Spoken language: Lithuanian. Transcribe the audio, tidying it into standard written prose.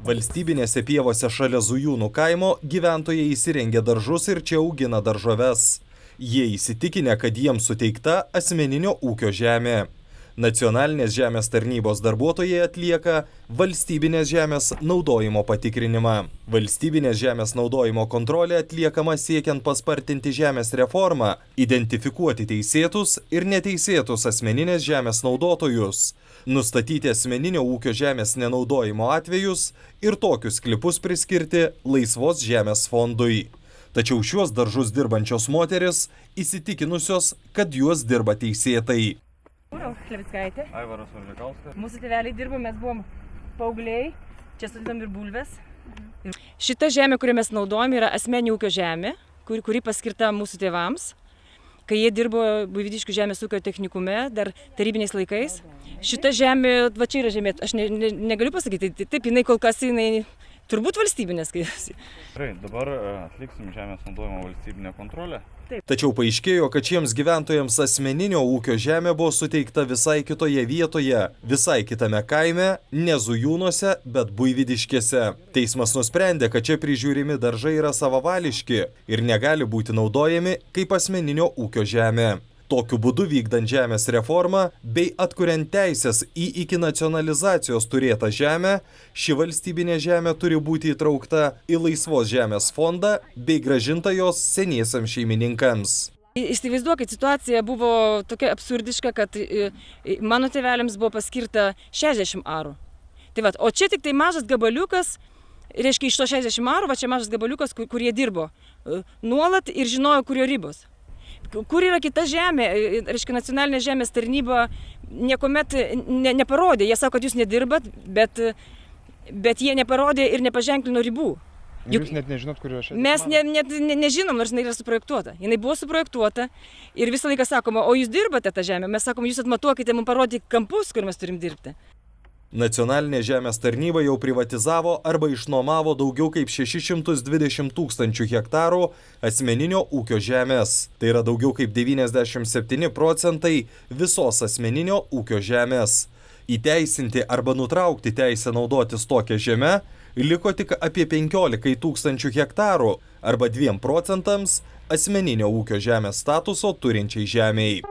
Valstybinėse pievose šalia Zujūnų kaimo gyventojai įsirengė daržus ir čia augina daržoves. Jie įsitikinę, kad jiems suteikta asmeninio ūkio žemė. Nacionalinės žemės tarnybos darbuotojai atlieka valstybinės žemės naudojimo patikrinimą. Valstybinės žemės naudojimo kontrolė atliekama siekiant paspartinti žemės reformą, identifikuoti teisėtus ir neteisėtus asmeninės žemės naudotojus, nustatyti asmeninio ūkio žemės nenaudojimo atvejus ir tokius sklypus priskirti laisvos žemės fondui. Tačiau šiuos daržus dirbančios moteris įsitikinusios, kad juos dirba teisėtai. Chlevickaitė. Aivaras Varžikauskas. Mūsų tėveliai dirbo, mes buvom paaugliai, čia sudedam ir bulves. Šita žemė, kurią mes naudojam, yra asmeninio ūkio žemė, kuri paskirta mūsų tėvams, kai jie dirbo Buivydiškių žemės ūkio technikume, dar tarybiniais laikais. Šita žemė, va čia yra žemė, aš negaliu pasakyti, taip, jinai kol kas, jinai turbūt valstybinė skaitosi. Gerai, dabar atliksim žemės naudojimo valstybinę kontrolę. Tačiau paaiškėjo, kad šiems gyventojams asmeninio ūkio žemė buvo suteikta visai kitoje vietoje, visai kitame kaime, ne Zujūnuose, bet Buivydiškėse. Teismas nusprendė, kad čia prižiūrimi daržai yra savavališki ir negali būti naudojami kaip asmeninio ūkio žemė. Tokiu būdu vykdant žemės reformą bei atkuriant teisės į iki nacionalizacijos turėtą žemę, ši valstybinė žemė turi būti įtraukta į laisvos žemės fondą bei grąžinta jos seniesiams šeimininkams. Įsivaizduokit, situacija buvo tokia absurdiška, kad mano tėveliams buvo paskirta 60 arų. Tai va, o čia tik tai mažas gabaliukas, reiškia iš to 60 arų, va čia mažas gabaliukas, kur jie dirbo nuolat ir žinojo, kurio ribos. Kur yra kita žemė, reiškia nacionalinė žemės tarnyba niekuomet neparodė. Jie sako, kad jūs nedirbat, bet jie neparodė ir nepaženklino ribų. Jūs net nežinot, kur yra šiandien? Mes net nežinom, nors jinai yra suprojektuota. Jinai buvo suprojektuota ir visą laiką sakoma, o jūs dirbate tą žemę. Mes sakom, jūs atmatuokite, mums parodyti kampus, kur mes turim dirbti. Nacionalinė žemės tarnyba jau privatizavo arba išnuomavo daugiau kaip 620 000 hektarų asmeninio ūkio žemės. Tai yra daugiau kaip 97% visos asmeninio ūkio žemės. Įteisinti arba nutraukti teisę naudotis tokią žemę liko tik apie 15 000 hektarų arba 2% asmeninio ūkio žemės statuso turinčiai žemei.